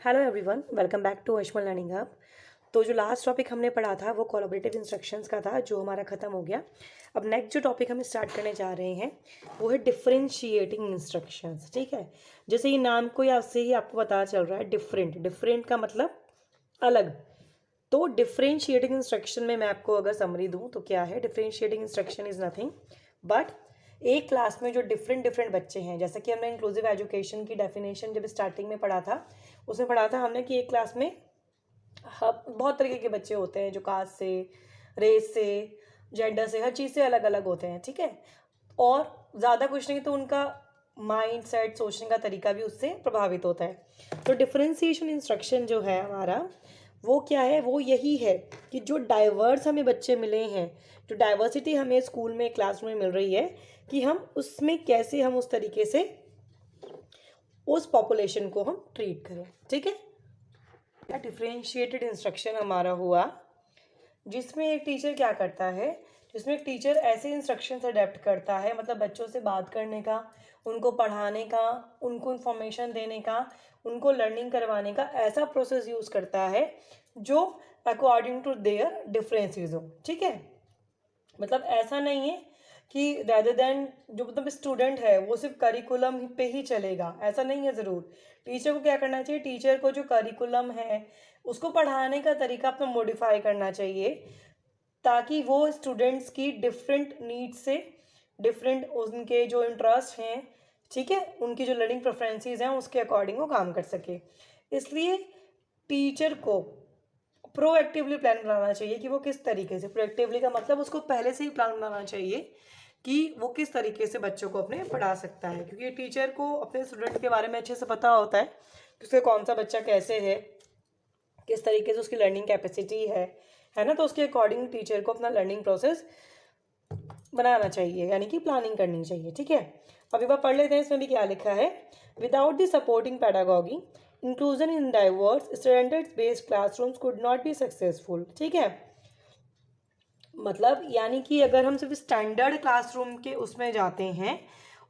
Hello everyone, welcome back to Ajmal learning hub. तो जो last topic हमने पढ़ा था वो कोलैबोरेटिव इंस्ट्रक्शंस का था, जो हमारा ख़त्म हो गया। अब नेक्स्ट जो टॉपिक हम स्टार्ट करने जा रहे हैं वो है डिफरेंशिएटिंग इंस्ट्रक्शंस। ठीक है, जैसे ये नाम को या से ही आपको पता चल रहा है, डिफरेंट। डिफरेंट का मतलब अलग। तो डिफरेंशिएटिंग इंस्ट्रक्शन में मैं आपको अगर समरी दूँ तो क्या है, differentiating instruction is nothing but एक क्लास में जो डिफरेंट डिफरेंट बच्चे हैं, जैसा कि हमने इंक्लूसिव एजुकेशन की डेफिनेशन जब स्टार्टिंग में पढ़ा था, उसमें पढ़ा था हमने कि एक क्लास में बहुत तरीके के बच्चे होते हैं, जो कास्ट से, रेस से, जेंडर से, हर चीज़ से अलग अलग होते हैं। ठीक है, और ज़्यादा कुछ नहीं तो उनका माइंड सेट, सोचने का तरीका भी उससे प्रभावित होता है। तो डिफरेंशिएशन इंस्ट्रक्शन जो है हमारा, वो क्या है, वो यही है कि जो डाइवर्स हमें बच्चे मिले हैं, जो डाइवर्सिटी हमें स्कूल में, क्लासरूम में मिल रही है, कि हम उसमें कैसे हम उस तरीके से उस पॉपुलेशन को हम ट्रीट करें। ठीक है, डिफरेंशिएटेड इंस्ट्रक्शन हमारा हुआ जिसमें एक टीचर क्या करता है, जिसमें एक टीचर ऐसे इंस्ट्रक्शंस अडेप्ट करता है, मतलब बच्चों से बात करने का, उनको पढ़ाने का, उनको इन्फॉर्मेशन देने का, उनको लर्निंग करवाने का ऐसा प्रोसेस यूज़ करता है जो अकॉर्डिंग टू देयर डिफरेंसेस हो। ठीक है, मतलब ऐसा नहीं है कि रैदर देन जो मतलब स्टूडेंट है वो सिर्फ करिकुलम पे ही चलेगा, ऐसा नहीं है। ज़रूर टीचर को क्या करना चाहिए, टीचर को जो करिकुलम है उसको पढ़ाने का तरीका अपना मॉडिफाई करना चाहिए, ताकि वो स्टूडेंट्स की डिफरेंट नीड्स से, डिफरेंट उनके जो इंटरेस्ट हैं, ठीक है, उनकी जो लर्निंग प्रेफरेंसेस हैं, उसके अकॉर्डिंग वो काम कर सके। इसलिए टीचर को प्रोएक्टिवली प्लान बनाना चाहिए कि वो किस तरीके से, प्रोएक्टिवली का मतलब उसको पहले से ही प्लान बनाना चाहिए कि वो किस तरीके से बच्चों को अपने पढ़ा सकता है, क्योंकि टीचर को अपने स्टूडेंट के बारे में अच्छे से पता होता है कि उसके कौन सा बच्चा कैसे है, किस तरीके से उसकी लर्निंग कैपेसिटी है ना। तो उसके अकॉर्डिंग टीचर को अपना लर्निंग प्रोसेस बनाना चाहिए, यानी कि प्लानिंग करनी चाहिए। ठीक है, अब एक बार पढ़ लेते हैं इसमें भी क्या लिखा है। Without the supporting pedagogy, inclusion in diverse standards based classrooms could not be successful. ठीक है, मतलब यानी कि अगर हम सिर्फ स्टैंडर्ड क्लासरूम के उसमें जाते हैं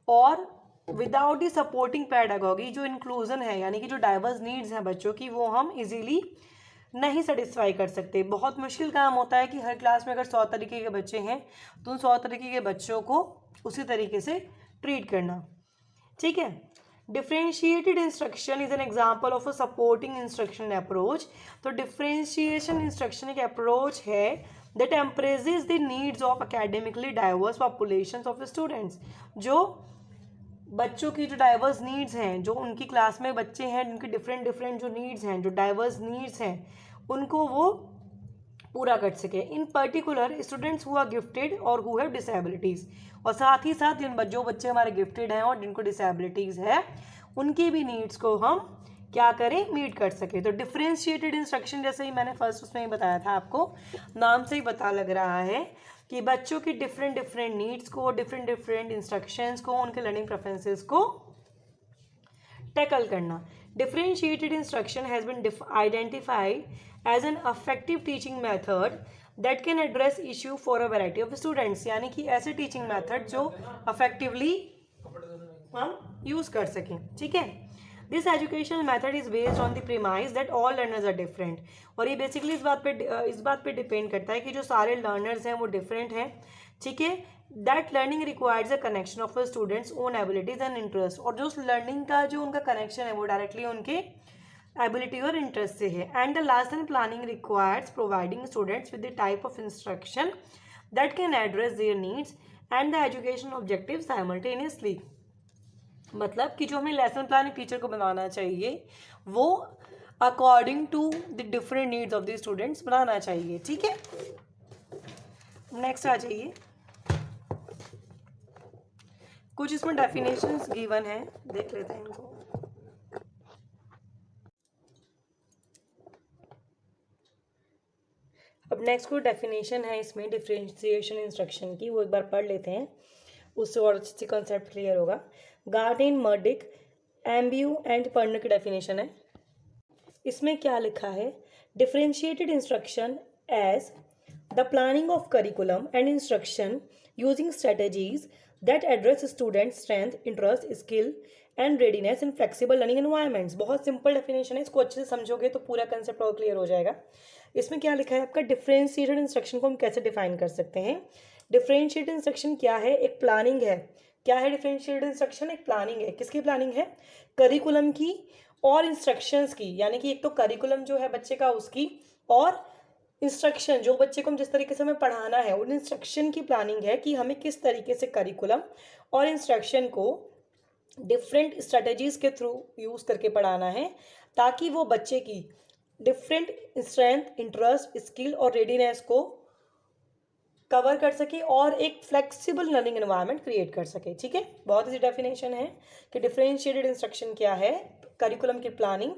और विदाउट दी सपोर्टिंग पैडागॉगी, जो इंक्लूजन है यानी कि जो डाइवर्स नीड्स हैं बच्चों की, वो हम इजीली नहीं सेटिस्फाई कर सकते। बहुत मुश्किल काम होता है कि हर क्लास में अगर 100 तरीके के बच्चे हैं तो उन 100 तरीके के बच्चों को उसी तरीके से ट्रीट करना। ठीक है, differentiated instruction is an example of a supporting instruction approach. तो डिफरेंशिएशन इंस्ट्रक्शन एक अप्रोच है that embraces the needs of academically diverse populations of students। जो बच्चों की जो डाइवर्स नीड्स हैं, जो उनकी क्लास में बच्चे हैं जिनकी डिफरेंट डिफरेंट जो नीड्स हैं, जो डाइवर्स नीड्स हैं, उनको वो पूरा कर सके। In particular students who are gifted और हु हैव डिसेबिलिटीज़, और साथ ही साथ जो बच्चे हमारे गिफ्टेड हैं और जिनको डिसेबिलिटीज़ है, उनकी भी नीड्स को हम क्या करें, मीट कर सके। तो डिफरेंशिएटेड इंस्ट्रक्शन, जैसे ही मैंने फर्स्ट उसमें ही बताया था, आपको नाम से ही पता लग रहा है कि बच्चों की डिफरेंट डिफरेंट नीड्स को, डिफरेंट डिफरेंट इंस्ट्रक्शंस को, उनके लर्निंग प्रेफरेंसेस को टैकल करना। Differentiated instruction has been identified as an affective teaching method that can address issue for a variety of students, यानी कि ऐसे टीचिंग मेथड जो अफेक्टिवली हम यूज़ कर सकें। ठीक है, this educational method is based on the premise that all learners are different, और ये बेसिकली इस बात पे डिपेंड करता है कि जो सारे लर्नर्स हैं वो डिफरेंट हैं। ठीक है, that learning requires a connection of students own abilities and interest, और जो लर्निंग का जो उनका कनेक्शन है वो डायरेक्टली उनके एबिलिटी और इंटरेस्ट से है। And the lesson planning requires providing students with the type of instruction that can address there needs and the education objective simultaneously. मतलब कि जो हमें लेसन प्लान टीचर को बनाना चाहिए वो according to the different needs of the students बनाना चाहिए। ठीक है, नेक्स्ट आ जाइए। कुछ इसमें डेफिनेशंस गिवन है, देख लेते हैं इनको। अब नेक्स्ट कोई डेफिनेशन है इसमें डिफरेंशिएशन इंस्ट्रक्शन की, वो एक बार पढ़ लेते हैं, उससे और अच्छी कॉन्सेप्ट क्लियर होगा। Gartin, Murdick, Imbeau and Perner की डेफिनेशन है। इसमें क्या लिखा है, differentiated instruction as the planning of curriculum and instruction using strategies that address student strength, interest, skill and readiness in flexible learning environments. बहुत simple definition है, इसको अच्छे से समझोगे तो पूरा कंसेप्ट और क्लियर हो जाएगा। इसमें क्या लिखा है आपका, डिफरेंशिएटेड इंस्ट्रक्शन को हम कैसे डिफाइन कर सकते हैं। डिफरेंशिएटेड इंस्ट्रक्शन क्या है, एक प्लानिंग है। क्या है डिफरेंशिएटेड इंस्ट्रक्शन, एक प्लानिंग है। किसकी प्लानिंग है, करिकुलम की और इंस्ट्रक्शंस की, यानी कि एक तो करिकुलम जो है बच्चे का उसकी, और इंस्ट्रक्शन जो बच्चे को हम जिस तरीके से हमें पढ़ाना है उन इंस्ट्रक्शन की प्लानिंग है कि हमें किस तरीके से करिकुलम और इंस्ट्रक्शन को डिफरेंट स्ट्रेटजीज के थ्रू यूज़ करके पढ़ाना है, ताकि वो बच्चे की डिफरेंट स्ट्रेंथ, इंटरेस्ट, स्किल और रेडीनेस को कवर कर सके और एक फ्लेक्सिबल लर्निंग एनवायरनमेंट क्रिएट कर सके। ठीक है, बहुत ही डेफिनेशन है कि डिफरेंशिएटेड इंस्ट्रक्शन क्या है, करिकुलम की प्लानिंग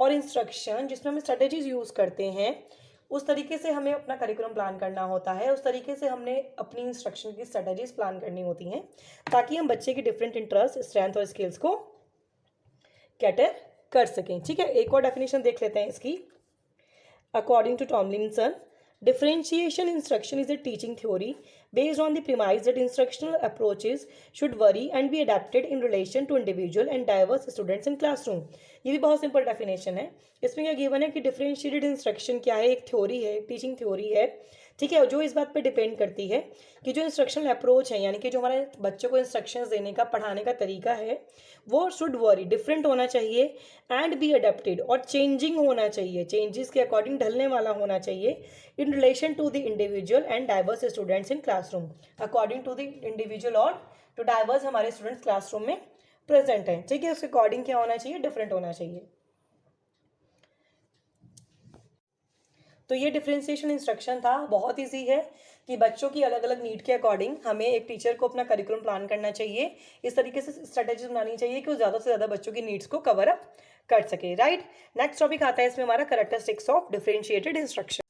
और इंस्ट्रक्शन जिसमें हम स्ट्रेटजीज यूज़ करते हैं, उस तरीके से हमें अपना करिकुलम प्लान करना होता है, उस तरीके से हमने अपनी इंस्ट्रक्शन की स्ट्रेटजीज प्लान करनी होती हैं, ताकि हम बच्चे की डिफरेंट इंटरेस्ट, स्ट्रेंथ और स्किल्स को कैटर कर सकें। ठीक है, एक और डेफिनेशन देख लेते हैं इसकी। According to Tomlinson, differentiation instruction is a teaching theory based on the premise that instructional approaches should vary and be adapted in relation to individual and diverse students in classroom। ये भी बहुत simple definition है। इसमें क्या given है कि differentiated instruction क्या है, एक थ्योरी है, एक टीचिंग थ्योरी है। ठीक है, जो इस बात पे डिपेंड करती है कि जो इंस्ट्रक्शनल अप्रोच है, यानी कि जो हमारे बच्चों को इंस्ट्रक्शंस देने का, पढ़ाने का तरीका है, वो शुड वरी, डिफरेंट होना चाहिए, एंड बी अडेप्टेड, और चेंजिंग होना चाहिए, चेंजेस के अकॉर्डिंग ढलने वाला होना चाहिए, in relation to the individual and diverse students in classroom, according to the individual और टू डाइवर्स हमारे स्टूडेंट्स क्लासरूम में प्रेजेंट हैं। ठीक है, उसके अकॉर्डिंग क्या होना चाहिए, डिफरेंट होना चाहिए। तो ये डिफरेंशिएशन इंस्ट्रक्शन था, बहुत ईजी है कि बच्चों की अलग अलग नीड के अकॉर्डिंग हमें एक टीचर को अपना करिकुलम प्लान करना चाहिए, इस तरीके से स्ट्रेटेजी बनानी चाहिए कि वो ज़्यादा से ज़्यादा बच्चों की नीड्स को कवर अप कर सके। राइट, नेक्स्ट टॉपिक आता है इसमें हमारा कैरेक्टरिस्टिक्स ऑफ डिफरेंशिएटेड इंस्ट्रक्शन।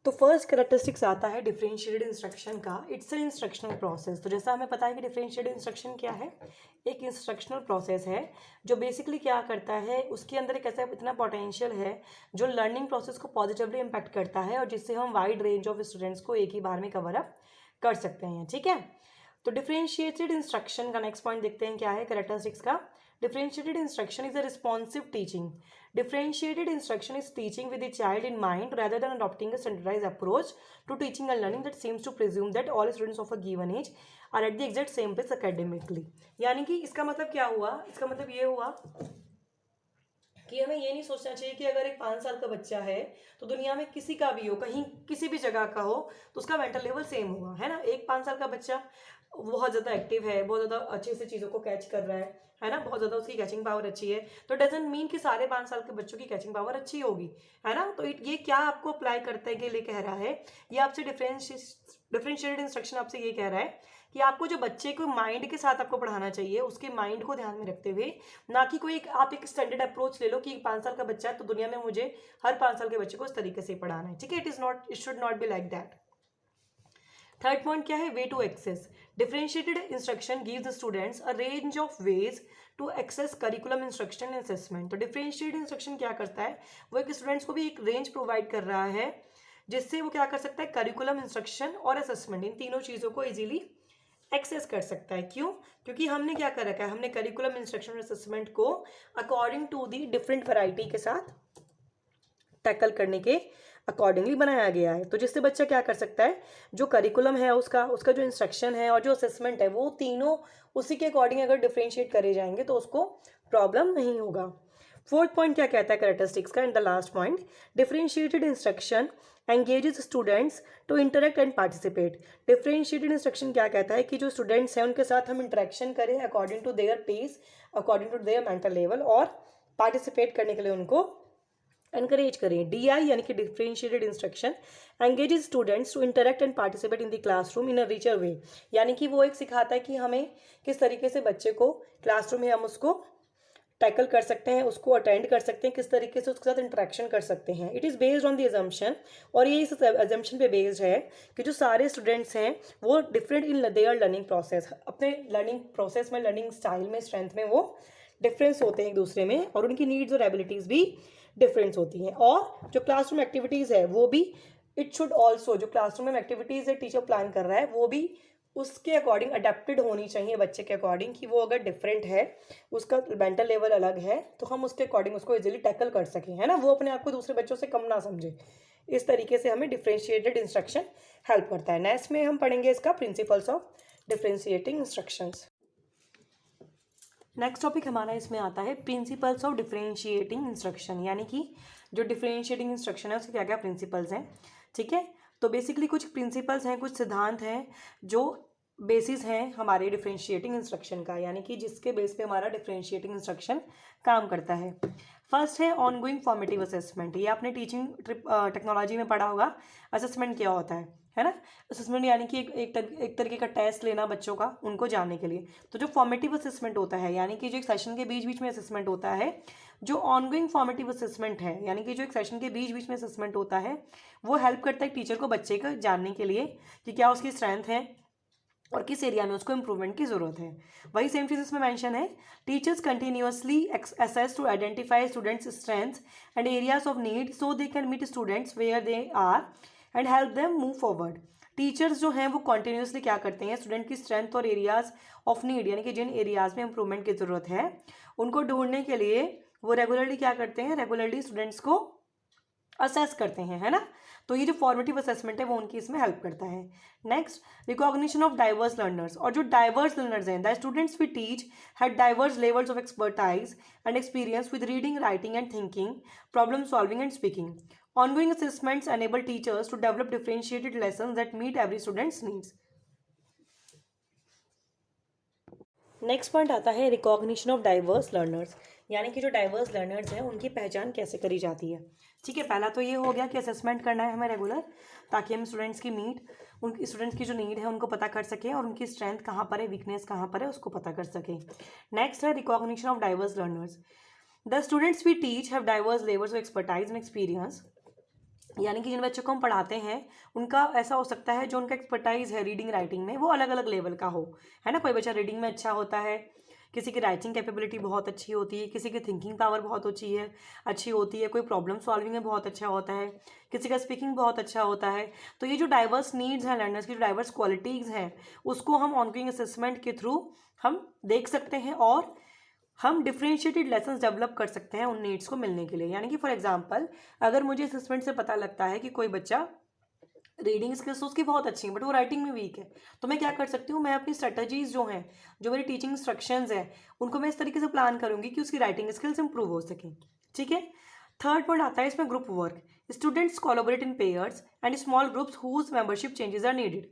तो फर्स्ट कैरेक्टरिस्टिक्स आता है डिफरेंशिएटेड इंस्ट्रक्शन का, इट्स एन इंस्ट्रक्शनल प्रोसेस। तो जैसा हमें पता है कि डिफरेंशिएटेड इंस्ट्रक्शन क्या है, एक इंस्ट्रक्शनल प्रोसेस है जो बेसिकली क्या करता है, उसके अंदर एक ऐसा इतना पोटेंशियल है जो लर्निंग प्रोसेस को पॉजिटिवली इम्पैक्ट करता है, और जिससे हम वाइड रेंज ऑफ स्टूडेंट्स को एक ही बार में कवर अप कर सकते हैं। ठीक है, तो डिफरेंशिएटेड इंस्ट्रक्शन का नेक्स्ट पॉइंट देखते हैं क्या है कैरेक्टरिस्टिक्स का। Differentiated instruction is a responsive teaching. Differentiated instruction is teaching with the child in mind rather than adopting a standardized approach to teaching and learning that seems to presume that all students of a given age are at the exact same place academically। यानी कि इसका मतलब क्या हुआ, इसका मतलब ये हुआ कि हमें ये नहीं सोचना चाहिए कि अगर एक 5 साल का बच्चा है तो दुनिया में किसी का भी हो, कहीं किसी भी जगह का हो, तो उसका मेंटल लेवल सेम होगा, है ना। एक 5 साल का बच्चा बहुत ज़्यादा एक्टिव है, बहुत ज़्यादा अच्छे से चीज़ों को कैच कर रहा है ना, बहुत ज़्यादा उसकी कैचिंग पावर अच्छी है, तो डजंट मीन कि सारे 5 साल के बच्चों की कैचिंग पावर अच्छी होगी, है ना। तो ये क्या आपको अप्लाई करते के लिए कह रहा है, ये आपसे डिफरेंशिएटेड इंस्ट्रक्शन आपसे ये कह रहा है कि आपको जो बच्चे को माइंड के साथ आपको पढ़ाना चाहिए, उसके माइंड को ध्यान में रखते हुए, ना कि कोई आप एक स्टैंडर्ड अप्रोच ले लो कि 5 साल का बच्चा है तो दुनिया में मुझे हर 5 साल के बच्चे को इस तरीके से पढ़ाना है। ठीक है, it should not be like that. Third point क्या है, way to access. Differentiated instruction gives the students a range of ways to access curriculum instruction and assessment. तो डिफरेंशिएटेड इंस्ट्रक्शन क्या करता है, वो एक स्टूडेंट्स को भी एक रेंज प्रोवाइड कर रहा है जिससे वो क्या कर सकता है, करिकुलम, इंस्ट्रक्शन और असेसमेंट, इन तीनों चीज़ों को इजीली एक्सेस कर सकता है। क्यों, क्योंकि हमने क्या कर रखा है, हमने करिकुलम, इंस्ट्रक्शन और असेसमेंट को according to the different variety के साथ टैकल करने के अकॉर्डिंगली बनाया गया है। तो जिससे बच्चा क्या कर सकता है, जो करिकुलम है उसका जो इंस्ट्रक्शन है और जो असेसमेंट है, वो तीनों उसी के अकॉर्डिंग अगर डिफरेंशिएट करे जाएंगे तो उसको प्रॉब्लम नहीं होगा। फोर्थ पॉइंट क्या कहता है कैरेक्टरिस्टिक्स का, and the last point, differentiated instruction engages students to interact and participate. Differentiated instruction क्या कहता है कि जो स्टूडेंट्स हैं उनके साथ हम इंटरेक्शन करें according to their pace, according to their mental level, और पार्टिसिपेट करने के लिए उनको एनकरेज करें। DI यानी कि differentiated instruction engages students to interact and participate in the classroom in a richer way. यानी कि वो एक सिखाता है कि हमें किस तरीके से बच्चे को क्लासरूम में हम उसको टैकल कर सकते हैं, उसको अटेंड कर सकते हैं, किस तरीके से उसके साथ इंटरेक्शन कर सकते हैं। It is based on the assumption, और ये इस अजम्पशन पे बेस्ड है कि जो सारे स्टूडेंट्स हैं वो different in their learning process, अपने लर्निंग प्रोसेस में, लर्निंग स्टाइल में, स्ट्रेंथ में वो डिफरेंस होते हैं एक दूसरे में, और उनकी नीड्स और एबिलिटीज़ भी डिफरेंस होती हैं। और जो क्लासरूम एक्टिविटीज़ है वो भी, इट शुड ऑल्सो, जो क्लासरूम में एक्टिविटीज़ है टीचर प्लान कर रहा है वो भी उसके अकॉर्डिंग अडेप्टेड होनी चाहिए बच्चे के अकॉर्डिंग, कि वो अगर डिफरेंट है, उसका मेंटल लेवल अलग है, तो हम उसके अकॉर्डिंग उसको इजीली टैकल कर सकें, है ना, वो अपने आप को दूसरे बच्चों से कम ना समझे। इस तरीके से हमें डिफ्रेंशिएटेड इंस्ट्रक्शन हेल्प करता है। नेक्स्ट में हम पढ़ेंगे इसका principles of differentiating instructions. Next topic हमारा इसमें आता है प्रिंसिपल्स ऑफ डिफरेंशिएटिंग इंस्ट्रक्शन, यानी कि जो डिफरेंशिएटिंग इंस्ट्रक्शन है उसके क्या क्या प्रिंसिपल्स हैं। ठीक है, तो बेसिकली कुछ प्रिंसिपल्स हैं, कुछ सिद्धांत हैं जो बेसिस हैं हमारे डिफरेंशिएटिंग इंस्ट्रक्शन का, यानी कि जिसके बेस पे हमारा डिफरेंशिएटिंग इंस्ट्रक्शन काम करता है। फर्स्ट है ऑनगोइंग फॉर्मेटिव असेसमेंट। ये आपने टीचिंग टेक्नोलॉजी में पढ़ा होगा, असेसमेंट क्या होता है ना। असेसमेंट यानी कि एक तरीके का टेस्ट लेना बच्चों का, उनको जानने के लिए। तो जो फॉर्मेटिव असेसमेंट होता है, यानी कि जो एक सेशन के बीच बीच में असेसमेंट होता है, जो ऑनगोइंग फॉर्मेटिव असेसमेंट है, यानी कि जो एक सेशन के बीच बीच में असेसमेंट होता है, वो हेल्प करता है टीचर को बच्चे को जानने के लिए कि क्या उसकी स्ट्रेंथ है और किस एरिया में उसको इम्प्रूवमेंट की जरूरत है। वही सेम चीज इसमें मेंशन है, teachers continuously assess to identify students strengths and areas of need so they can meet students where they are and help them move forward. Teachers जो हैं वो कॉन्टिन्यूसली क्या करते हैं, स्टूडेंट की स्ट्रेंथ और एरियाज ऑफ नीड, यानी कि जिन एरियाज में इंप्रूवमेंट की जरूरत है उनको ढूंढने के लिए वो रेगुलरली क्या करते हैं, रेगुलरली स्टूडेंट्स को असेस करते हैं, है ना। तो ये जो फॉर्मेटिव असेसमेंट है वो उनकी इसमें हेल्प करता है। Next, recognition of diverse learners. और जो डाइवर्स लर्नर्स हैं, the students we teach had diverse levels of expertise and experience with reading, writing and thinking, problem solving and speaking. Ongoing assessments enable teachers to develop differentiated lessons that meet every student's needs. Next point आता है recognition of diverse learners, यानी कि जो diverse learners हैं उनकी पहचान कैसे करी जाती है। ठीक है, पहला तो ये हो गया कि असेसमेंट करना है हमें रेगुलर, ताकि हम स्टूडेंट्स की उनकी स्टूडेंट्स की जो नीड है उनको पता कर सकें और उनकी स्ट्रेंथ कहाँ पर है, वीकनेस कहाँ पर है, उसको पता कर सकें। नेक्स्ट है recognition of diverse learners. The students we teach have diverse levels of expertise and experience, यानी कि जिन बच्चों को हम पढ़ाते हैं उनका ऐसा हो सकता है जो उनका एक्सपर्टाइज है रीडिंग राइटिंग में वो अलग अलग लेवल का हो, है ना। कोई बच्चा रीडिंग में अच्छा होता है, किसी की राइटिंग कैपेबिलिटी बहुत अच्छी होती है, किसी की थिंकिंग पावर बहुत अच्छी होती है, कोई प्रॉब्लम सॉल्विंग में बहुत अच्छा होता है, किसी का स्पीकिंग बहुत अच्छा होता है। तो ये जो डाइवर्स नीड्स हैं लर्नर्स की, जो डाइवर्स क्वालिटीज़ हैं, उसको हम ऑनगोइंग असेसमेंट के थ्रू हम देख सकते हैं और हम डिफ्रेंशिएटेड लेसन्स डेवलप कर सकते हैं उन नीड्स को मिलने के लिए। यानी कि फॉर एग्जांपल, अगर मुझे असेसमेंट से पता लगता है कि कोई बच्चा रीडिंग स्किल्स उसकी बहुत अच्छी हैं बट वो राइटिंग में वीक है, तो मैं क्या कर सकती हूँ, मैं अपनी स्ट्रेटजीज जो हैं, जो मेरी टीचिंग इंस्ट्रक्शंस हैं, उनको मैं इस तरीके से प्लान करूँगी कि उसकी राइटिंग स्किल्स इंप्रूव हो सकें। ठीक है, थर्ड पॉइंट आता है इसमें group work. Students collaborate in pairs and small groups whose membership changes are needed.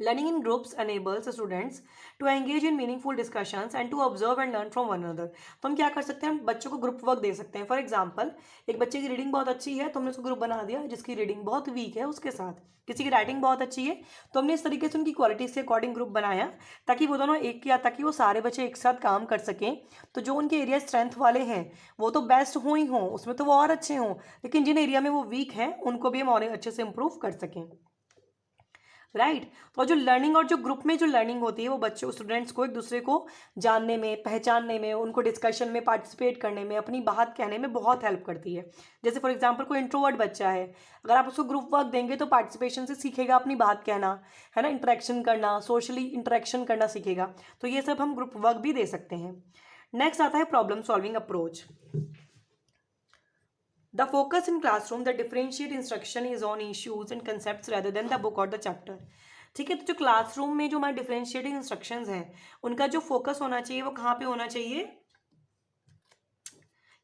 Learning in groups enables students to engage in meaningful discussions and to observe and learn from one another. तो हम क्या कर सकते हैं, बच्चों को group work दे सकते हैं। फॉर एग्जाम्पल, एक बच्चे की रीडिंग बहुत अच्छी है तो हमने उसको ग्रुप बना दिया, जिसकी रीडिंग बहुत वीक है उसके साथ। किसी की राइटिंग बहुत अच्छी है तो हमने इस तरीके से उनकी क्वालिटीज के अकॉर्डिंग ग्रुप बनाया, ताकि वो दोनों ताकि वो सारे बच्चे एक साथ काम कर सकें। तो जो उनके एरिया स्ट्रेंथ वाले हैं वो तो बेस्ट हो ही हों, उसमें तो वो और अच्छे हों, लेकिन जिन एरिया में वो वीक हैं उनको भी हम और अच्छे से इंप्रूव कर सकें। राइट तो जो लर्निंग और जो ग्रुप में जो लर्निंग होती है वो बच्चों स्टूडेंट्स को एक दूसरे को जानने में, पहचानने में, उनको डिस्कशन में पार्टिसिपेट करने में, अपनी बात कहने में बहुत हेल्प करती है। जैसे फॉर एग्जांपल कोई इंट्रोवर्ट बच्चा है, अगर आप उसको ग्रुप वर्क देंगे तो पार्टिसिपेशन से सीखेगा अपनी बात कहना, है ना, इंटरेक्शन करना, सोशली इंटरेक्शन करना सीखेगा। तो ये सब हम ग्रुप वर्क भी दे सकते हैं। नेक्स्ट आता है problem solving approach. The focus in classroom that differentiate instruction is on issues and concepts rather than the book or the chapter. ठीक है, तो जो क्लासरूम में जो हमारे डिफरेंशिएटिंग इंस्ट्रक्शंस हैं उनका जो फोकस होना चाहिए वो कहाँ पे होना चाहिए,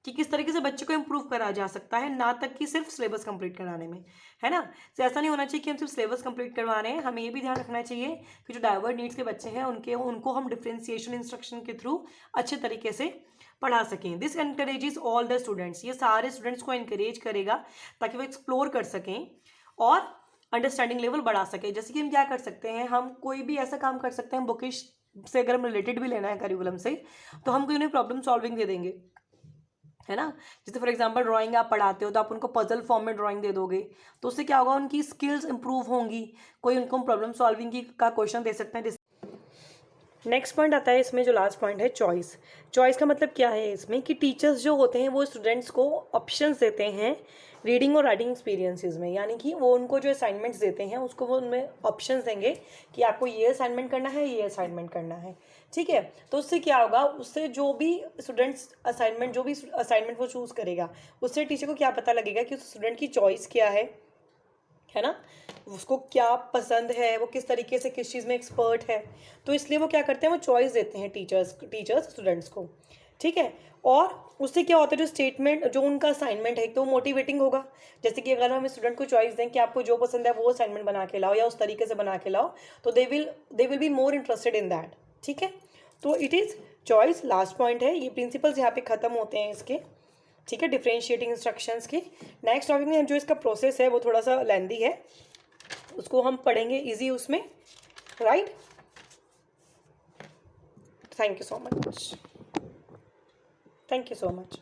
कि किस तरीके से बच्चे को इम्प्रूव करा जा सकता है, ना तक कि सिर्फ सिलेबस कंप्लीट कराने में, है ना। तो ऐसा नहीं होना चाहिए कि हम सिर्फ सिलेबस कंप्लीट करवा रहे हैं, हमें ये भी ध्यान रखना चाहिए कि जो डाइवर्स नीड्स के बच्चे हैं उनको हम डिफरेंशिएशन इंस्ट्रक्शन के थ्रू अच्छे तरीके से पढ़ा सकें। This encourages all the students, ये सारे स्टूडेंट्स को एनकरेज करेगा ताकि वो एक्सप्लोर कर सकें और अंडरस्टैंडिंग लेवल बढ़ा सके। जैसे कि हम क्या कर सकते हैं, हम कोई भी ऐसा काम कर सकते हैं बुकिश से, अगर हम रिलेटेड भी लेना है करिकुलम से, तो हम कोई उन्हें प्रॉब्लम सॉल्विंग दे देंगे, है ना। जैसे फॉर एग्जांपल ड्राइंग आप पढ़ाते हो तो आप उनको पजल फॉर्म में ड्राइंग दे दोगे, तो उससे क्या होगा, उनकी स्किल्स इंप्रूव होंगी। कोई उनको प्रॉब्लम सॉल्विंग का क्वेश्चन दे सकते हैं नेक्स्ट पॉइंट आता है इसमें, जो लास्ट पॉइंट है, चॉइस। चॉइस का मतलब क्या है इसमें कि टीचर्स जो होते हैं वो स्टूडेंट्स को ऑप्शंस देते हैं रीडिंग और राइटिंग एक्सपीरियंसेस में, यानी कि वो उनको जो असाइनमेंट्स देते हैं उसको वो उनमें ऑप्शंस देंगे कि आपको ये असाइनमेंट करना है, ये असाइनमेंट करना है, ठीक है। तो उससे क्या होगा, उससे जो भी असाइनमेंट वो चूज़ करेगा, उससे टीचर को क्या पता लगेगा कि उस स्टूडेंट की चॉइस क्या है ना, उसको क्या पसंद है, वो किस तरीके से किस चीज़ में एक्सपर्ट है। तो इसलिए वो क्या करते हैं, वो चॉइस देते हैं टीचर्स स्टूडेंट्स को, ठीक है। और उससे क्या होता है, जो स्टेटमेंट, जो उनका असाइनमेंट है, तो मोटिवेटिंग होगा। जैसे कि अगर हम स्टूडेंट को चॉइस दें कि आपको जो पसंद है वो असाइनमेंट बना के लाओ या उस तरीके से बना के लाओ, तो they will be more interested in that, ठीक है। तो it is choice, last point है। ये प्रिंसिपल्स यहाँ पे ख़त्म होते हैं इसके, ठीक है, डिफरेंशिएटिंग इंस्ट्रक्शंस की। नेक्स्ट टॉपिक में जो इसका प्रोसेस है वो थोड़ा सा लेंदी है, उसको हम पढ़ेंगे इजी उसमें, right. Thank you so much.